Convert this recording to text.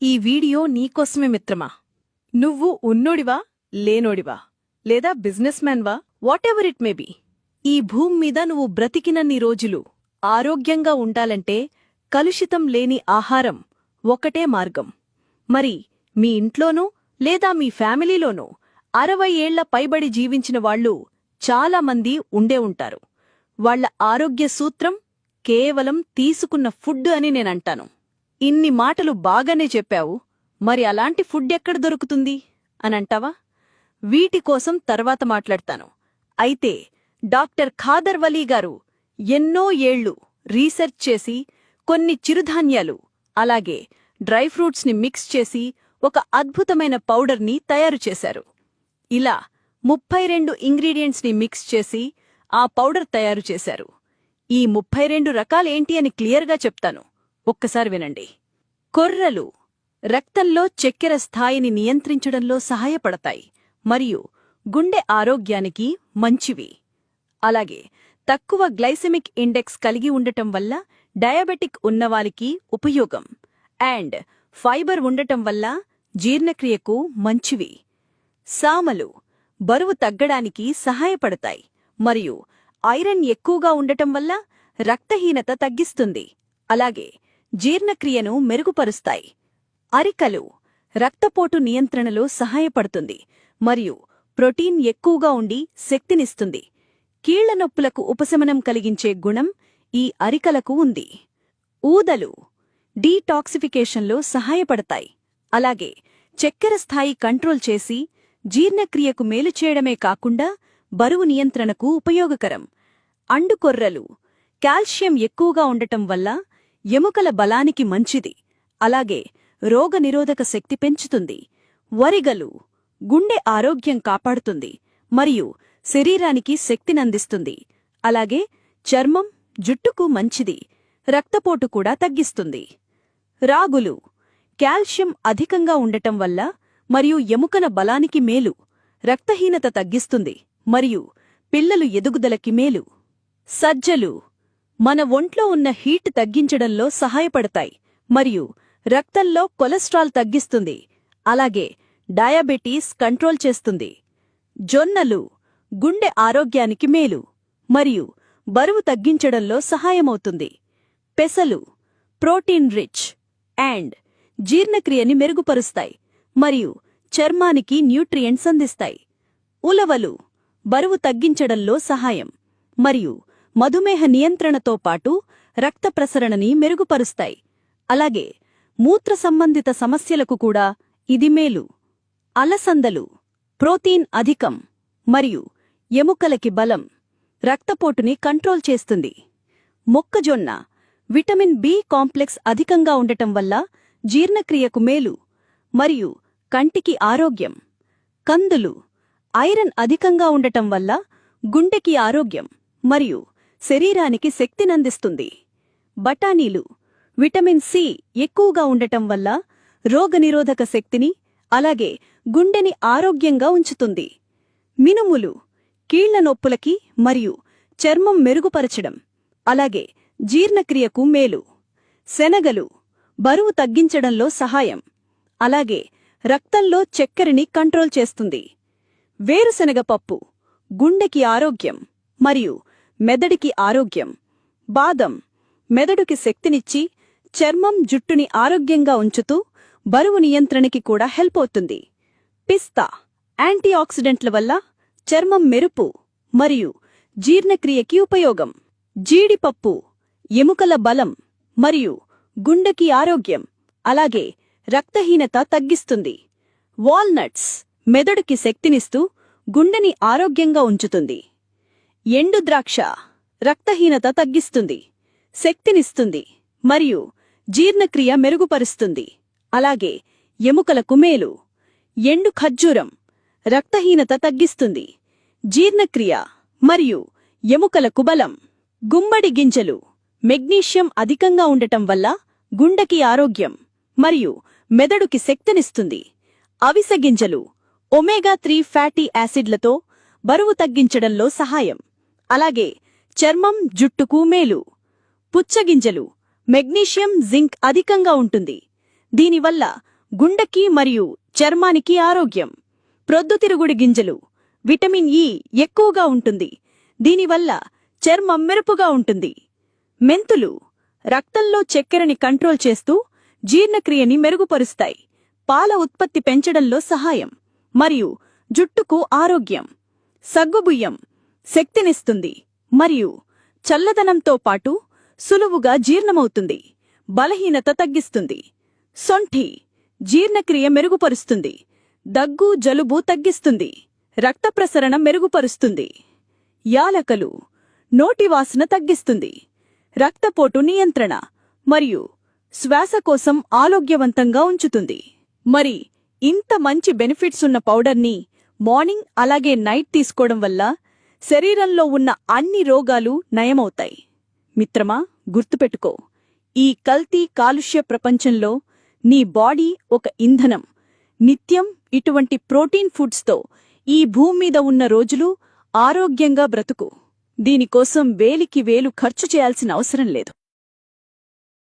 ఈ వీడియో నీకోసమే మిత్రమా. నువ్వు ఉన్నోడివా, లేనోడివా, లేదా బిజినెస్ మ్యాన్వా, వాటెవర్ ఇట్ మే బి, ఈ భూమి మీద నువ్వు బ్రతికినన్ని రోజులు ఆరోగ్యంగా ఉండాలంటే కలుషితం లేని ఆహారం ఒకటే మార్గం. మరి మీ ఇంట్లోనూ లేదా మీ ఫ్యామిలీలోనూ 60 ఏళ్ల పైబడి జీవించిన వాళ్లు చాలామంది ఉండే ఉంటారు. వాళ్ల ఆరోగ్య సూత్రం కేవలం తీసుకున్న ఫుడ్ అని నేనంటాను. ఇన్ని మాటలు బాగానే చెప్పావు, మరి అలాంటి ఫుడ్ ఎక్కడ దొరుకుతుంది అనంటావా? వీటి కోసం తర్వాత మాట్లాడతాను. అయితే డాక్టర్ ఖాదర్ వలీ గారు ఎన్నో ఏళ్లు రీసెర్చ్ చేసి కొన్ని చిరుధాన్యాలు అలాగే డ్రై ఫ్రూట్స్ని మిక్స్ చేసి ఒక అద్భుతమైన పౌడర్ని తయారు చేశారు. ఇలా 32 ఇంగ్రీడియంట్స్ని మిక్స్ చేసి ఆ పౌడర్ తయారు చేశారు. ఈ 32 రకాలేంటి అని క్లియర్గా చెప్తాను, ఒక్కసారి వినండి. కొర్రలు రక్తంలో చక్కెర స్థాయిని నియంత్రించడంలో సహాయపడతాయి మరియు గుండె ఆరోగ్యానికి మంచివి. అలాగే తక్కువ గ్లైసెమిక్ ఇండెక్స్ కలిగి ఉండటం వల్ల డయాబెటిక్ ఉన్నవారికి ఉపయోగం. అండ్ ఫైబర్ ఉండటం వల్ల జీర్ణక్రియకు మంచివి. సామలు బరువు తగ్గడానికి సహాయపడతాయి మరియు ఐరన్ ఎక్కువగా ఉండటం వల్ల రక్తహీనత తగ్గిస్తుంది. అలాగే జీర్ణక్రియను మెరుగుపరుస్తాయి. అరికలు రక్తపోటు నియంత్రణలో సహాయపడుతుంది మరియు ప్రోటీన్ ఎక్కువగా ఉండి శక్తినిస్తుంది. కీళ్ల నొప్పులకు ఉపశమనం కలిగించే గుణం ఈ అరికలకు ఉంది. ఊదలు డీటాక్సిఫికేషన్లో సహాయపడతాయి. అలాగే చక్కెర స్థాయి కంట్రోల్ చేసి జీర్ణక్రియకు మేలు చేయడమే కాకుండా బరువు నియంత్రణకు ఉపయోగకరం. అండుకొర్రలు కాల్షియం ఎక్కువగా ఉండటం వల్ల ఎముకల బలానికి మంచిది. అలాగే రోగనిరోధక శక్తి పెంచుతుంది. వరిగలు గుండె ఆరోగ్యం కాపాడుతుంది మరియు శరీరానికి శక్తినందిస్తుంది. అలాగే చర్మం, జుట్టుకు మంచిది. రక్తపోటు కూడా తగ్గిస్తుంది. రాగులు కాల్షియం అధికంగా ఉండటం వల్ల మరియు ఎముకల బలానికి మేలు, రక్తహీనత తగ్గిస్తుంది మరియు పిల్లలు ఎదుగుదలకి మేలు. సజ్జలు మన ఒంట్లో ఉన్న హీట్ తగ్గించడంలో సహాయపడతాయి మరియు రక్తంలో కొలెస్ట్రాల్ తగ్గిస్తుంది. అలాగే డయాబెటీస్ కంట్రోల్ చేస్తుంది. జొన్నలు గుండె ఆరోగ్యానికి మేలు మరియు బరువు తగ్గించడంలో సహాయమవుతుంది. పెసలు ప్రోటీన్ రిచ్ అండ్ జీర్ణక్రియని మెరుగుపరుస్తాయి మరియు చర్మానికి న్యూట్రియంట్స్ అందిస్తాయి. ఉలవలు బరువు తగ్గించడంలో సహాయం మరియు మధుమేహ నియంత్రణతో పాటు రక్త ప్రసరణని మెరుగుపరుస్తాయి. అలాగే మూత్ర సంబంధిత సమస్యలకు కూడా ఇది మేలు. అలసందలు ప్రోటీన్ అధికం మరియు ఎముకలకి బలం, రక్తపోటుని కంట్రోల్ చేస్తుంది. మొక్కజొన్న విటమిన్ బి కాంప్లెక్స్ అధికంగా ఉండటం వల్ల జీర్ణక్రియకు మేలు మరియు కంటికి ఆరోగ్యం. కందులు ఐరన్ అధికంగా ఉండటం వల్ల గుండెకి ఆరోగ్యం మరియు శరీరానికి శక్తినందిస్తుంది. బఠానీలు విటమిన్ సి ఎక్కువగా ఉండటం వల్ల రోగనిరోధక శక్తిని అలాగే గుండెని ఆరోగ్యంగా ఉంచుతుంది. మినుములు కీళ్ల నొప్పులకి మరియు చర్మం మెరుగుపరచడం అలాగే జీర్ణక్రియకు మేలు. శనగలు బరువు తగ్గించడంలో సహాయం అలాగే రక్తంలో చక్కెరని కంట్రోల్ చేస్తుంది. వేరుశనగ పప్పు గుండెకి ఆరోగ్యం మరియు మెదడికి ఆరోగ్యం. బాదం మెదడుకి శక్తినిచ్చి చర్మం, జుట్టుని ఆరోగ్యంగా ఉంచుతూ బరువు నియంత్రణకి కూడా హెల్ప్ అవుతుంది. పిస్తా యాంటీఆక్సిడెంట్ల వల్ల చర్మం మెరుపు మరియు జీర్ణక్రియకి ఉపయోగం. జీడిపప్పు ఎముకల బలం మరియు గుండెకి ఆరోగ్యం అలాగే రక్తహీనత తగ్గిస్తుంది. వాల్నట్స్ మెదడుకి శక్తినిస్తూ గుండెని ఆరోగ్యంగా ఉంచుతుంది. ఎండు ద్రాక్ష రక్తహీనత తగ్గిస్తుంది, శక్తినిస్తుంది మరియు జీర్ణక్రియ మెరుగుపరుస్తుంది. అలాగే ఎముకలకు మేలు. ఎండు ఖర్జూరం రక్తహీనత తగ్గిస్తుంది, జీర్ణక్రియ మరియు ఎముకలకు బలం. గుమ్మడి గింజలు మెగ్నీషియం అధికంగా ఉండటం వల్ల గుండెకి ఆరోగ్యం మరియు మెదడుకి శక్తినిస్తుంది. అవిసె గింజలు ఒమేగా-3 ఫ్యాటీ యాసిడ్లతో బరువు తగ్గించడంలో సహాయం అలాగే చర్మం, జుట్టుకు మేలు. పుచ్చగింజలు మెగ్నీషియం, జింక్ అధికంగా ఉంటుంది. దీనివల్ల గుండెకి మరియు చర్మానికి ఆరోగ్యం. ప్రొద్దుతిరుగుడు గింజలు. విటమిన్ ఇ ఎక్కువగా ఉంటుంది. దీనివల్ల చర్మం మెరుపుగా ఉంటుంది. మెంతులు రక్తంలో చక్కెరని కంట్రోల్ చేస్తూ జీర్ణక్రియని మెరుగుపరుస్తాయి. పాల ఉత్పత్తి పెంచడంలో సహాయం మరియు జుట్టుకు ఆరోగ్యం. సగ్గుబియ్యం శక్తినిస్తుంది మరియు చల్లదనంతో పాటు సులువుగా జీర్ణమవుతుంది. బలహీనత తగ్గిస్తుంది. సొంఠి జీర్ణక్రియ మెరుగుపరుస్తుంది. దగ్గు జలుబు తగ్గిస్తుంది. రక్త ప్రసరణ మెరుగుపరుస్తుంది. యాలకులు నోటివాసన తగ్గిస్తుంది. రక్తపోటు నియంత్రణ మరియు శ్వాసకోశం ఆరోగ్యవంతంగా ఉంచుతుంది. మరి ఇంత మంచి బెనిఫిట్స్ ఉన్న పౌడర్ని మార్నింగ్ అలాగే నైట్ తీసుకోవడం వల్ల శరీరంలో ఉన్న అన్ని రోగాలు నయమవుతాయి. మిత్రమా, గుర్తుపెట్టుకో, ఈ కల్తీ కాలుష్య ప్రపంచంలో నీ బాడీ ఒక ఇంధనం. నిత్యం ఇటువంటి ప్రోటీన్ ఫుడ్స్తో ఈ భూమ్మీద ఉన్న రోజులు ఆరోగ్యంగా బ్రతుకు. దీనికోసం వేలికి వేలు ఖర్చు చేయాల్సిన అవసరం లేదు.